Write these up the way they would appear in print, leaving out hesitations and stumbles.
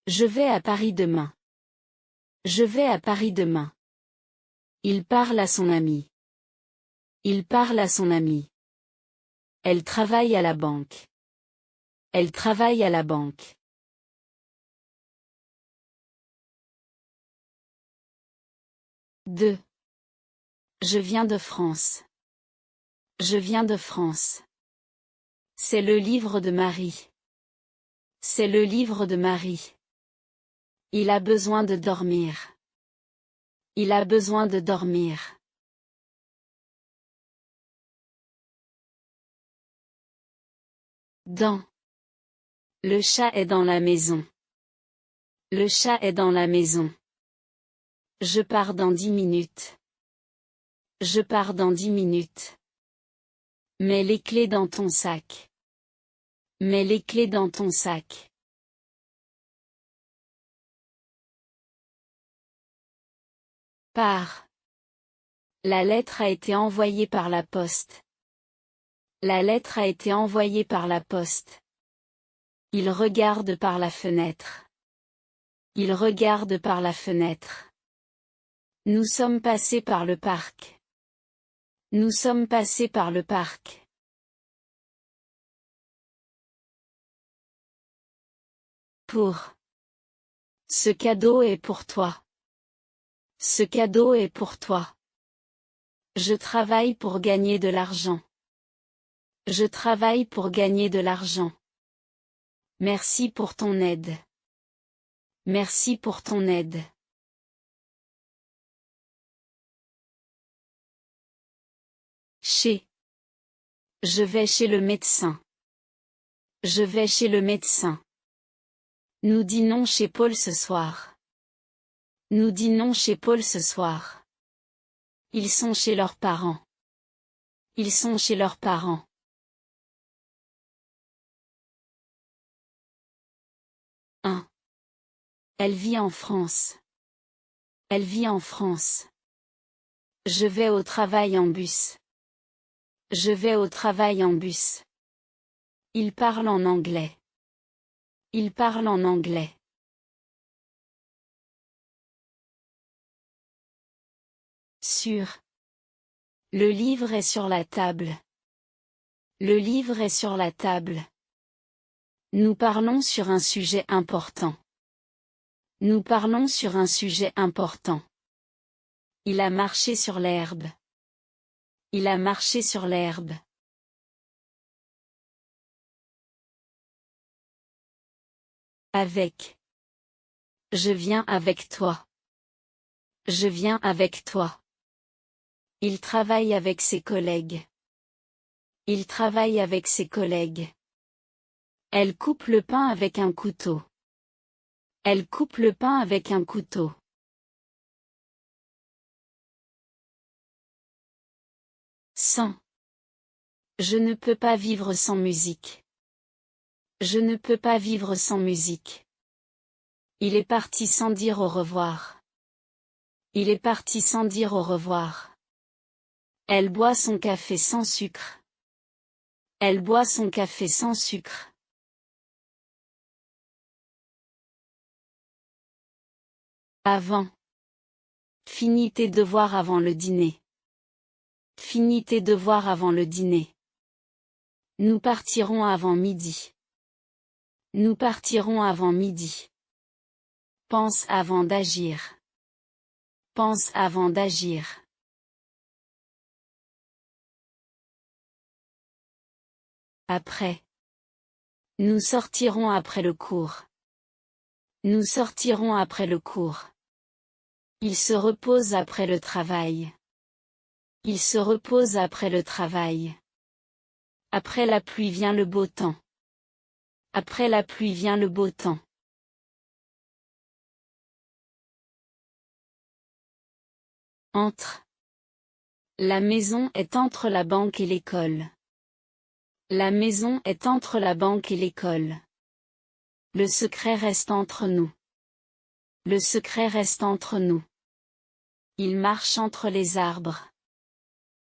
Je vais à Paris demain. Je vais à Paris demain. Il parle à son ami. Il parle à son ami. Elle travaille à la banque. Elle travaille à la banque. 2. Je viens de France. Je viens de France. C'est le livre de Marie. C'est le livre de Marie. Il a besoin de dormir. Il a besoin de dormir. Dans. Le chat est dans la maison. Le chat est dans la maison. Je pars dans 10 minutes. Je pars dans 10 minutes. Mets les clés dans ton sac. Mets les clés dans ton sac. Pars. La lettre a été envoyée par la poste. La lettre a été envoyée par la poste. Il regarde par la fenêtre. Il regarde par la fenêtre. Nous sommes passés par le parc. Nous sommes passés par le parc. Pour. Ce cadeau est pour toi. Ce cadeau est pour toi. Je travaille pour gagner de l'argent. Je travaille pour gagner de l'argent. Merci pour ton aide. Merci pour ton aide. Chez. Je vais chez le médecin. Je vais chez le médecin. Nous dînons chez Paul ce soir. Nous dînons chez Paul ce soir. Ils sont chez leurs parents. Ils sont chez leurs parents. 1. Elle vit en France. Elle vit en France. Je vais au travail en bus. Je vais au travail en bus. Il parle en anglais. Il parle en anglais. Sur. Le livre est sur la table. Le livre est sur la table. Nous parlons sur un sujet important. Nous parlons sur un sujet important. Il a marché sur l'herbe. Il a marché sur l'herbe. Avec. Je viens avec toi. Je viens avec toi. Il travaille avec ses collègues. Il travaille avec ses collègues. Elle coupe le pain avec un couteau. Elle coupe le pain avec un couteau. Sans. Je ne peux pas vivre sans musique. Je ne peux pas vivre sans musique. Il est parti sans dire au revoir. Il est parti sans dire au revoir. Elle boit son café sans sucre. Elle boit son café sans sucre. Avant. Finis tes devoirs avant le dîner. Finis tes devoirs avant le dîner. Nous partirons avant midi. Nous partirons avant midi. Pense avant d'agir. Pense avant d'agir. Après. Nous sortirons après le cours. Nous sortirons après le cours. Il se repose après le travail. Il se repose après le travail. Après la pluie vient le beau temps. Après la pluie vient le beau temps. Entre. La maison est entre la banque et l'école. La maison est entre la banque et l'école. Le secret reste entre nous. Le secret reste entre nous. Il marche entre les arbres.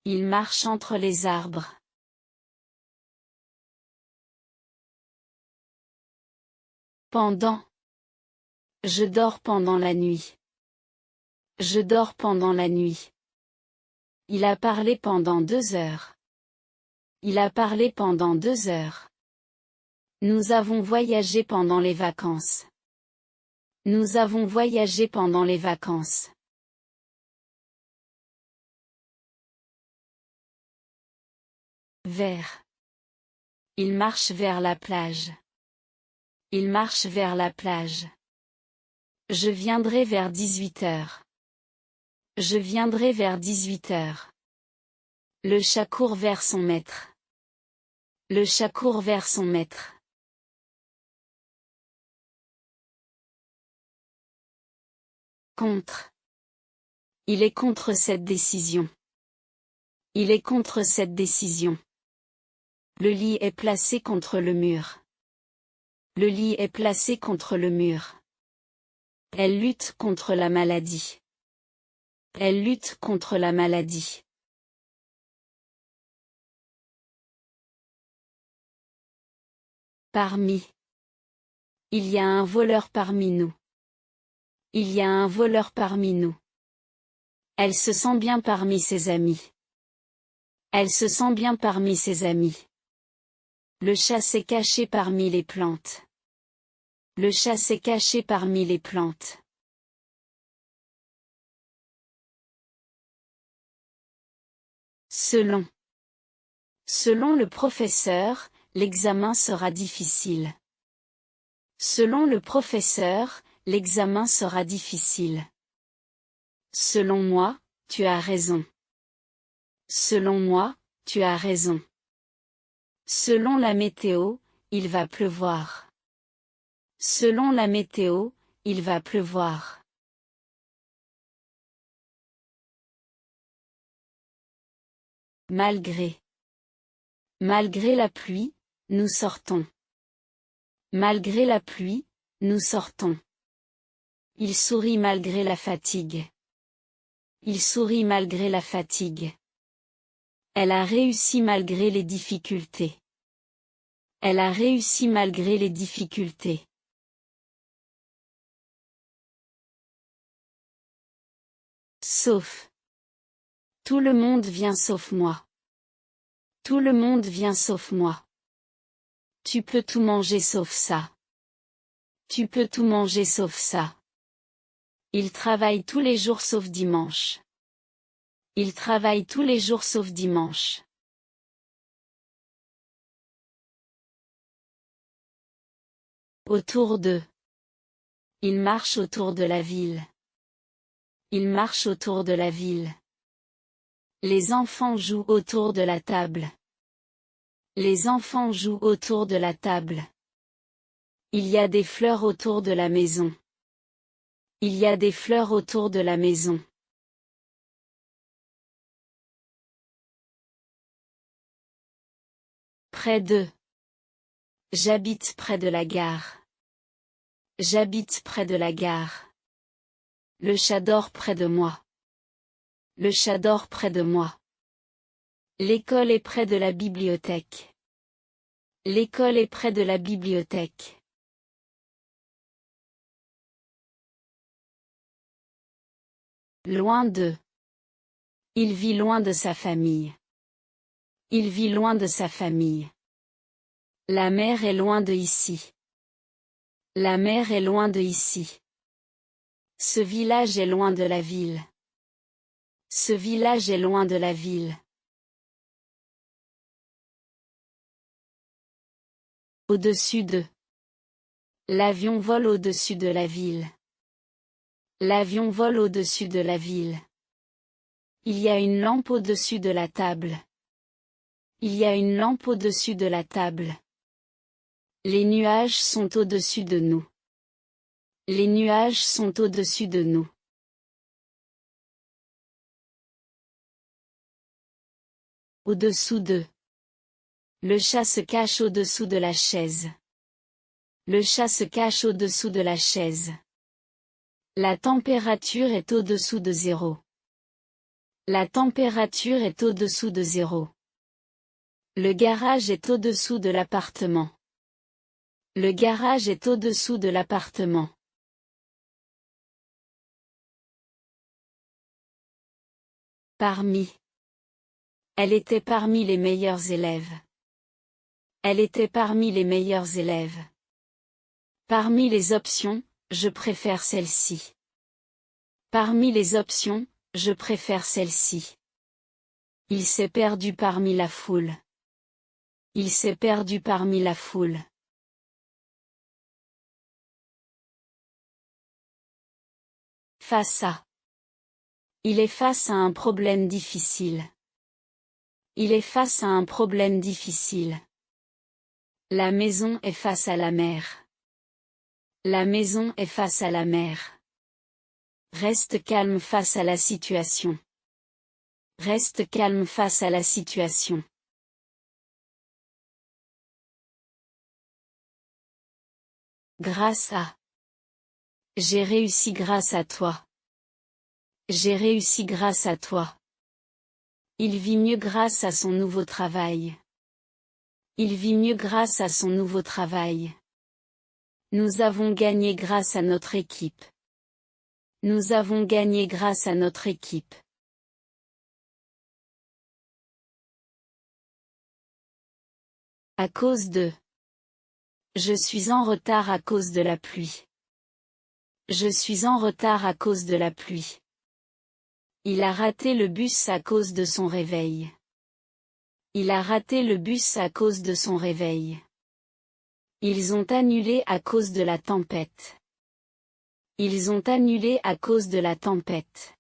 Il marche entre les arbres. Pendant. Je dors pendant la nuit. Je dors pendant la nuit. Il a parlé pendant 2 heures. Il a parlé pendant 2 heures. Nous avons voyagé pendant les vacances. Nous avons voyagé pendant les vacances. Vers. Il marche vers la plage. Il marche vers la plage. Je viendrai vers 18 heures. Je viendrai vers 18 heures. Le chat court vers son maître. Le chat court vers son maître. Contre. Il est contre cette décision. Il est contre cette décision. Le lit est placé contre le mur. Le lit est placé contre le mur. Elle lutte contre la maladie. Elle lutte contre la maladie. Parmi. Il y a un voleur parmi nous. Il y a un voleur parmi nous. Elle se sent bien parmi ses amis. Elle se sent bien parmi ses amis. Le chat s'est caché parmi les plantes. Le chat s'est caché parmi les plantes. Selon. Selon le professeur, l'examen sera difficile. Selon le professeur, l'examen sera difficile. Selon moi, tu as raison. Selon moi, tu as raison. Selon la météo, il va pleuvoir. Selon la météo, il va pleuvoir. Malgré. Malgré la pluie, nous sortons. Malgré la pluie, nous sortons. Il sourit malgré la fatigue. Il sourit malgré la fatigue. Elle a réussi malgré les difficultés. Elle a réussi malgré les difficultés. Sauf. Tout le monde vient sauf moi. Tout le monde vient sauf moi. Tu peux tout manger sauf ça. Tu peux tout manger sauf ça. Il travaille tous les jours sauf dimanche. Il travaille tous les jours sauf dimanche. Autour d'eux. Il marche autour de la ville. Il marche autour de la ville. Les enfants jouent autour de la table. Les enfants jouent autour de la table. Il y a des fleurs autour de la maison. Il y a des fleurs autour de la maison. Près d'eux. J'habite près de la gare. J'habite près de la gare. Le chat dort près de moi. Le chat dort près de moi. L'école est près de la bibliothèque. L'école est près de la bibliothèque. Loin d'eux. Il vit loin de sa famille. Il vit loin de sa famille. La mer est loin de ici. La mer est loin de ici. Ce village est loin de la ville. Ce village est loin de la ville. Au-dessus d'eux. L'avion vole au-dessus de la ville. L'avion vole au-dessus de la ville. Il y a une lampe au-dessus de la table. Il y a une lampe au-dessus de la table. Les nuages sont au-dessus de nous. Les nuages sont au-dessus de nous. Au-dessous d'eux. Le chat se cache au-dessous de la chaise. Le chat se cache au-dessous de la chaise. La température est au-dessous de 0. La température est au-dessous de 0. Le garage est au-dessous de l'appartement. Le garage est au-dessous de l'appartement. Parmi. Elle était parmi les meilleurs élèves. Elle était parmi les meilleurs élèves. Parmi les options, je préfère celle-ci. Parmi les options, je préfère celle-ci. Il s'est perdu parmi la foule. Il s'est perdu parmi la foule. Face à. Il est face à un problème difficile. Il est face à un problème difficile. La maison est face à la mer. La maison est face à la mer. Reste calme face à la situation. Reste calme face à la situation. Grâce à. J'ai réussi grâce à toi. J'ai réussi grâce à toi. Il vit mieux grâce à son nouveau travail. Il vit mieux grâce à son nouveau travail. Nous avons gagné grâce à notre équipe. Nous avons gagné grâce à notre équipe. À cause de. Je suis en retard à cause de la pluie. Je suis en retard à cause de la pluie. Il a raté le bus à cause de son réveil. Il a raté le bus à cause de son réveil. Ils ont annulé à cause de la tempête. Ils ont annulé à cause de la tempête.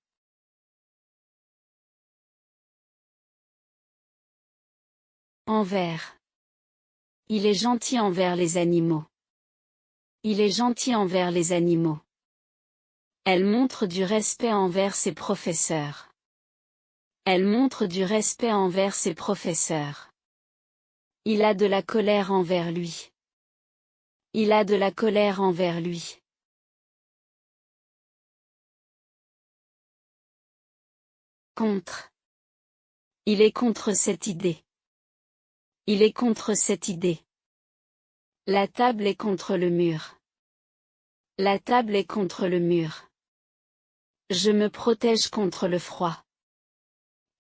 Envers. Il est gentil envers les animaux. Il est gentil envers les animaux. Elle montre du respect envers ses professeurs. Elle montre du respect envers ses professeurs. Il a de la colère envers lui. Il a de la colère envers lui. Contre. Il est contre cette idée. Il est contre cette idée. La table est contre le mur. La table est contre le mur. Je me protège contre le froid.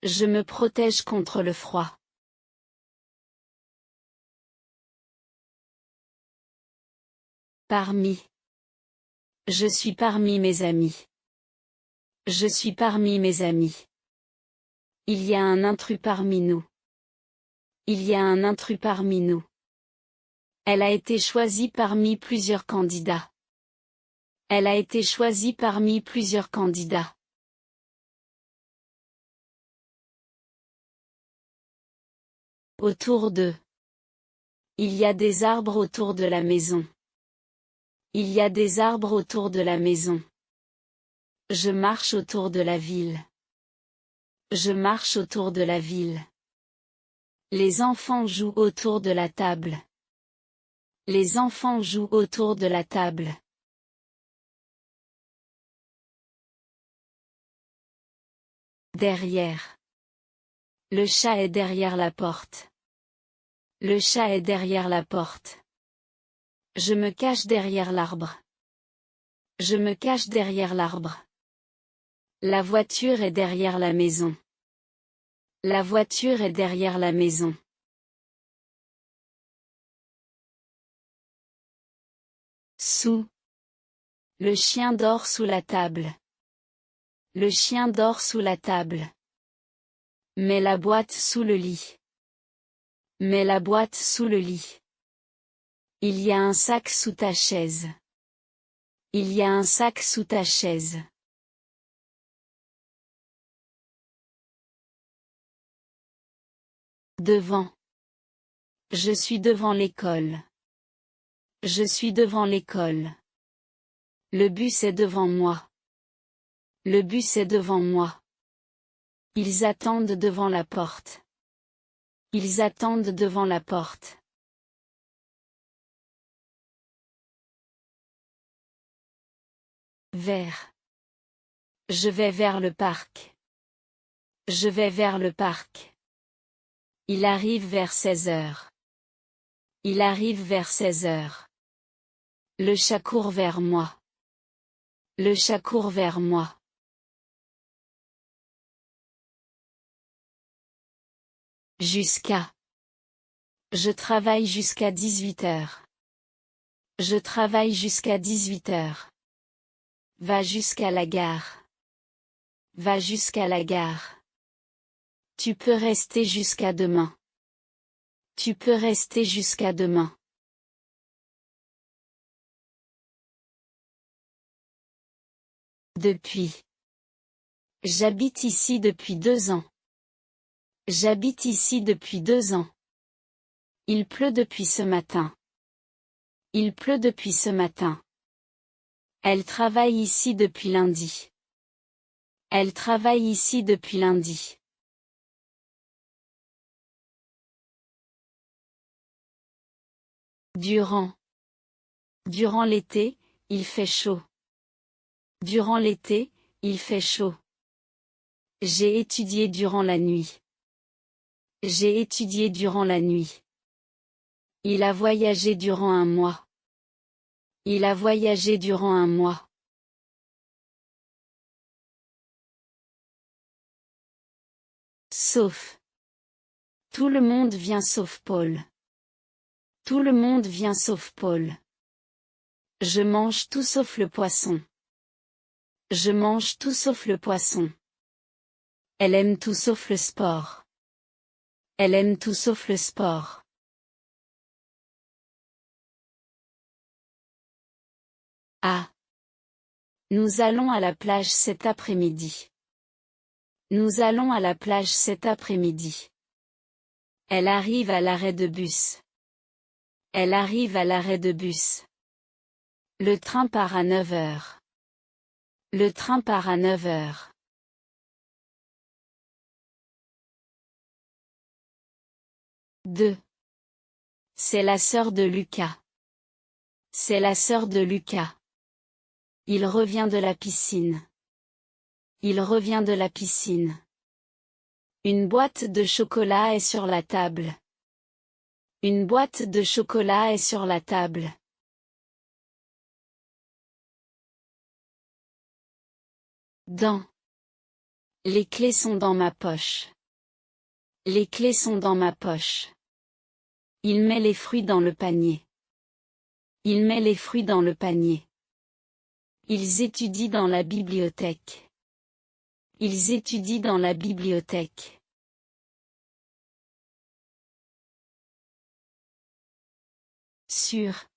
Je me protège contre le froid. Parmi. Je suis parmi mes amis. Je suis parmi mes amis. Il y a un intrus parmi nous. Il y a un intrus parmi nous. Elle a été choisie parmi plusieurs candidats. Elle a été choisie parmi plusieurs candidats. Autour d'eux. Il y a des arbres autour de la maison. Il y a des arbres autour de la maison. Je marche autour de la ville. Je marche autour de la ville. Les enfants jouent autour de la table. Les enfants jouent autour de la table. Derrière. Le chat est derrière la porte. Le chat est derrière la porte. Je me cache derrière l'arbre. Je me cache derrière l'arbre. La voiture est derrière la maison. La voiture est derrière la maison. Sous. Le chien dort sous la table. Le chien dort sous la table. Mets la boîte sous le lit. Mets la boîte sous le lit. Il y a un sac sous ta chaise. Il y a un sac sous ta chaise. Devant. Je suis devant l'école. Je suis devant l'école. Le bus est devant moi. Le bus est devant moi. Ils attendent devant la porte. Ils attendent devant la porte. Vers. Je vais vers le parc. Je vais vers le parc. Il arrive vers 16 heures. Il arrive vers 16 heures. Le chat court vers moi. Le chat court vers moi. Jusqu'à. Je travaille jusqu'à 18 heures. Je travaille jusqu'à 18 heures. Va jusqu'à la gare. Va jusqu'à la gare. Tu peux rester jusqu'à demain. Tu peux rester jusqu'à demain. Depuis. J'habite ici depuis 2 ans. J'habite ici depuis 2 ans. Il pleut depuis ce matin. Il pleut depuis ce matin. Elle travaille ici depuis lundi. Elle travaille ici depuis lundi. Durant. Durant l'été, il fait chaud. Durant l'été, il fait chaud. J'ai étudié durant la nuit. J'ai étudié durant la nuit. Il a voyagé durant un mois. Il a voyagé durant un mois. Sauf. Tout le monde vient sauf Paul. Tout le monde vient sauf Paul. Je mange tout sauf le poisson. Je mange tout sauf le poisson. Elle aime tout sauf le sport. Elle aime tout sauf le sport. Ah. Nous allons à la plage cet après-midi. Nous allons à la plage cet après-midi. Elle arrive à l'arrêt de bus. Elle arrive à l'arrêt de bus. Le train part à 9 heures. Le train part à 9 heures. Deux. C'est la sœur de Lucas. C'est la sœur de Lucas. Il revient de la piscine. Il revient de la piscine. Une boîte de chocolat est sur la table. Une boîte de chocolat est sur la table. Dans. Les clés sont dans ma poche. Les clés sont dans ma poche. Il met les fruits dans le panier. Il met les fruits dans le panier. Ils étudient dans la bibliothèque. Ils étudient dans la bibliothèque. Sur.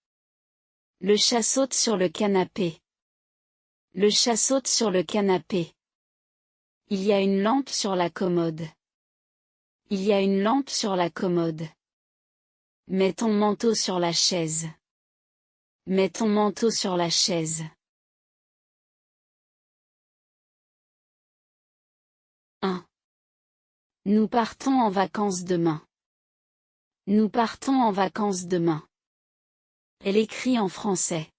Le chat saute sur le canapé. Le chat saute sur le canapé. Il y a une lampe sur la commode. Il y a une lampe sur la commode. Mets ton manteau sur la chaise. Mets ton manteau sur la chaise. 1. Nous partons en vacances demain. Nous partons en vacances demain. Elle écrit en français.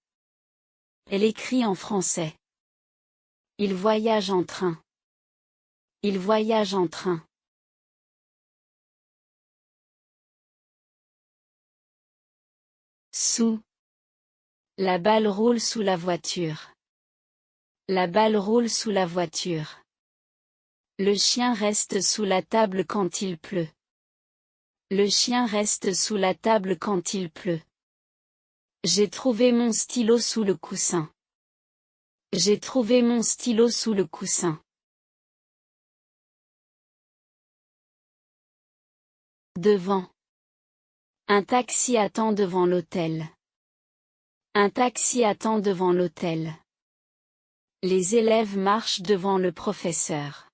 Elle écrit en français. Il voyage en train. Il voyage en train. Sous. La balle roule sous la voiture. La balle roule sous la voiture. Le chien reste sous la table quand il pleut. Le chien reste sous la table quand il pleut. J'ai trouvé mon stylo sous le coussin. J'ai trouvé mon stylo sous le coussin. Devant. Un taxi attend devant l'hôtel. Un taxi attend devant l'hôtel. Les élèves marchent devant le professeur.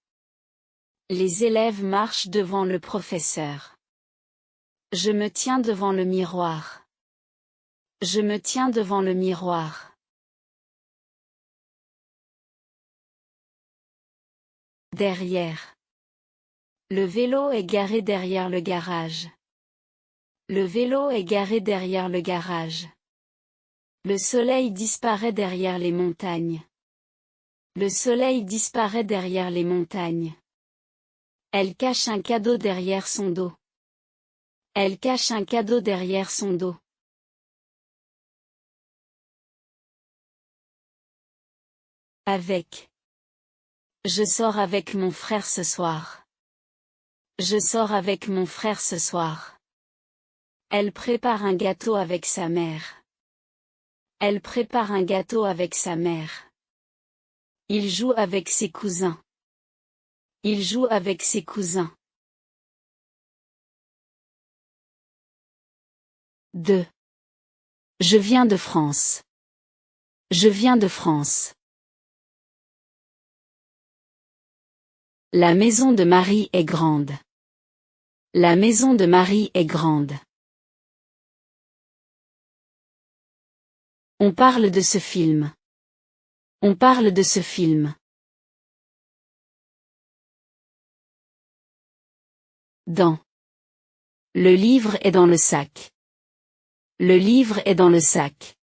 Les élèves marchent devant le professeur. Je me tiens devant le miroir. Je me tiens devant le miroir. Derrière. Le vélo est garé derrière le garage. Le vélo est garé derrière le garage. Le soleil disparaît derrière les montagnes. Le soleil disparaît derrière les montagnes. Elle cache un cadeau derrière son dos. Elle cache un cadeau derrière son dos. Avec. Je sors avec mon frère ce soir. Je sors avec mon frère ce soir. Elle prépare un gâteau avec sa mère. Elle prépare un gâteau avec sa mère. Il joue avec ses cousins. Il joue avec ses cousins. 2. Je viens de France. Je viens de France. La maison de Marie est grande. La maison de Marie est grande. On parle de ce film. On parle de ce film. Dans. Le livre est dans le sac. Le livre est dans le sac.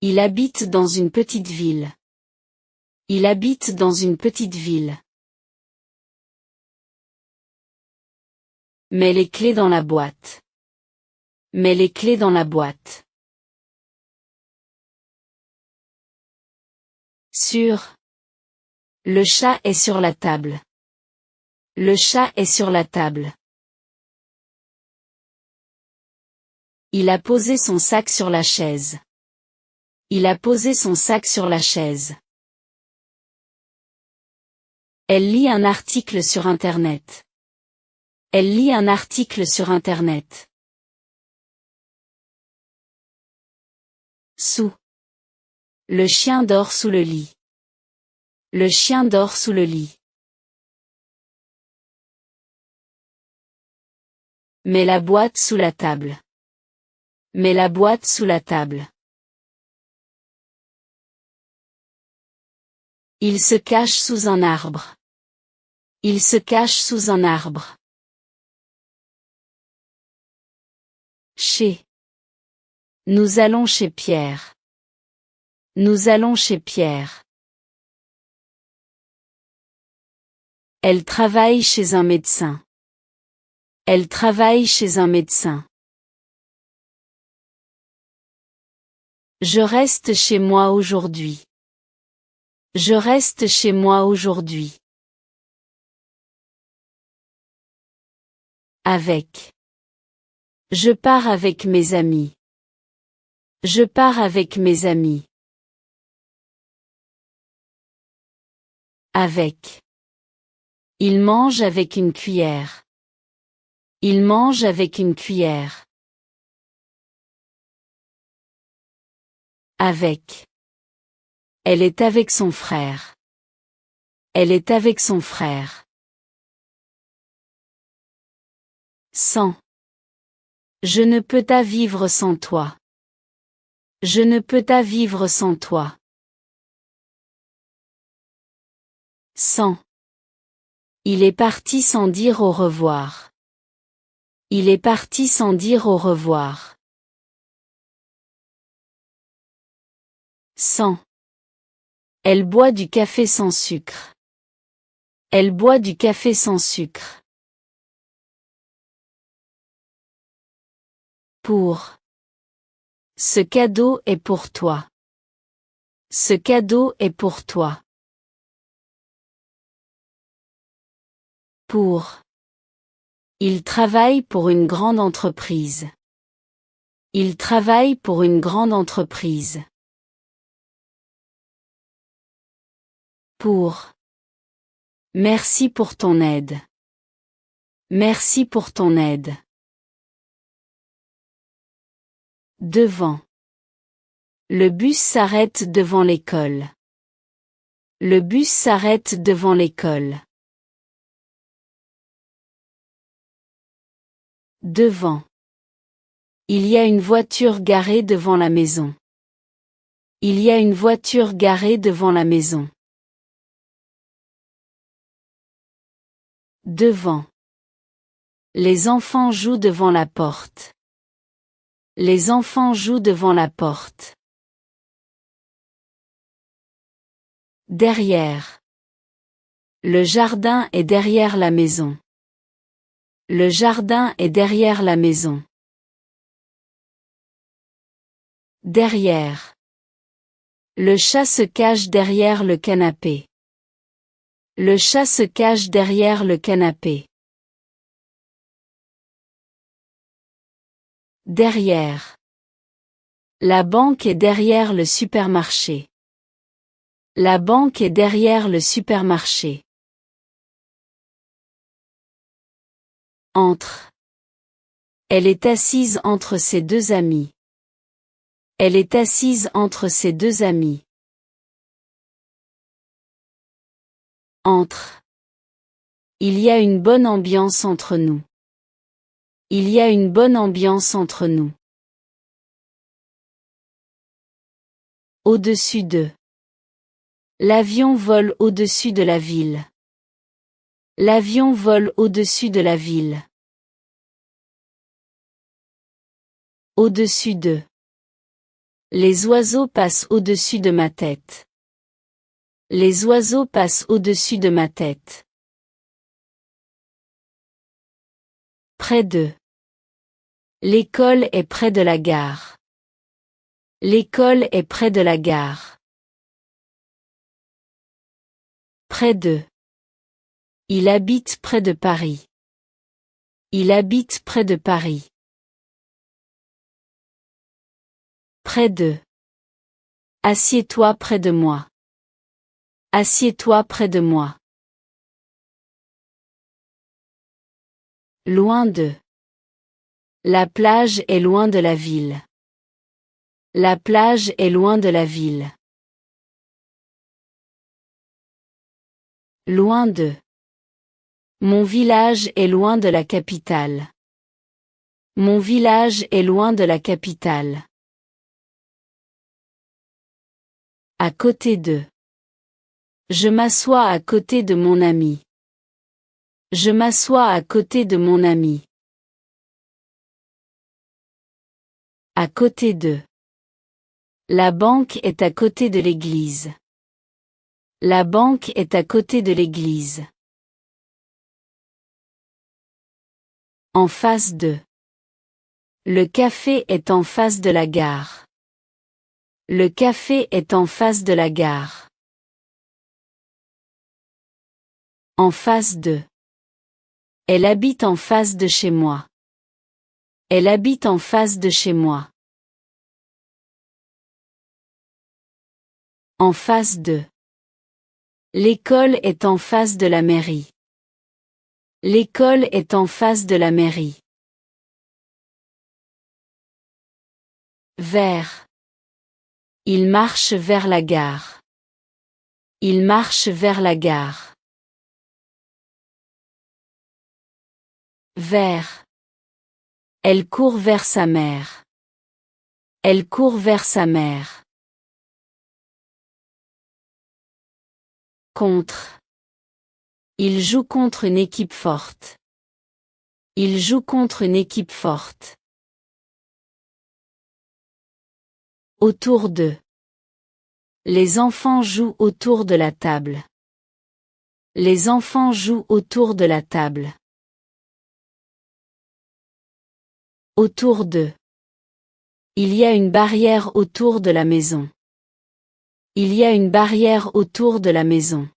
Il habite dans une petite ville. Il habite dans une petite ville. Mets les clés dans la boîte. Mets les clés dans la boîte. Sur. Le chat est sur la table. Le chat est sur la table. Il a posé son sac sur la chaise. Il a posé son sac sur la chaise. Elle lit un article sur Internet. Elle lit un article sur Internet. Sous. Le chien dort sous le lit. Le chien dort sous le lit. Mets la boîte sous la table. Mets la boîte sous la table. Il se cache sous un arbre. Il se cache sous un arbre. Chez. Nous allons chez Pierre. Nous allons chez Pierre. Elle travaille chez un médecin. Elle travaille chez un médecin. Je reste chez moi aujourd'hui. Je reste chez moi aujourd'hui. Avec. Je pars avec mes amis. Je pars avec mes amis. Avec. Il mange avec une cuillère. Il mange avec une cuillère. Avec. Elle est avec son frère. Elle est avec son frère. Sans. Je ne peux pas vivre sans toi. Je ne peux pas vivre sans toi. Sans. Il est parti sans dire au revoir. Il est parti sans dire au revoir. Sans. Elle boit du café sans sucre. Elle boit du café sans sucre. Pour. Ce cadeau est pour toi. Ce cadeau est pour toi. Pour. Il travaille pour une grande entreprise. Il travaille pour une grande entreprise. Pour. Merci pour ton aide. Merci pour ton aide. Devant. Le bus s'arrête devant l'école. Le bus s'arrête devant l'école. Devant. Il y a une voiture garée devant la maison. Il y a une voiture garée devant la maison. Devant. Les enfants jouent devant la porte. Les enfants jouent devant la porte. Derrière. Le jardin est derrière la maison. Le jardin est derrière la maison. Derrière. Le chat se cache derrière le canapé. Le chat se cache derrière le canapé. Derrière. La banque est derrière le supermarché. La banque est derrière le supermarché. Entre. Elle est assise entre ses deux amis. Elle est assise entre ses deux amis. Entre. Il y a une bonne ambiance entre nous. Il y a une bonne ambiance entre nous. Au-dessus de. L'avion vole au-dessus de la ville. L'avion vole au-dessus de la ville. Au-dessus de. Les oiseaux passent au-dessus de ma tête. Les oiseaux passent au-dessus de ma tête. Près de. L'école est près de la gare. L'école est près de la gare. Près de. Il habite près de Paris. Il habite près de Paris. Près de. Assieds-toi près de moi. Assieds-toi près de moi. Loin de. La plage est loin de la ville. La plage est loin de la ville. Loin de. Mon village est loin de la capitale. Mon village est loin de la capitale. À côté de. Je m'assois à côté de mon ami. Je m'assois à côté de mon ami. À côté de. La banque est à côté de l'église. La banque est à côté de l'église. En face de. Le café est en face de la gare. Le café est en face de la gare. En face de. Elle habite en face de chez moi. Elle habite en face de chez moi. En face de. L'école est en face de la mairie. L'école est en face de la mairie. Vers. Il marche vers la gare. Il marche vers la gare. Vers. Elle court vers sa mère. Elle court vers sa mère. Contre. Il joue contre une équipe forte. Il joue contre une équipe forte. Autour de. Les enfants jouent autour de la table. Les enfants jouent autour de la table. Autour de. Il y a une barrière autour de la maison. Il y a une barrière autour de la maison.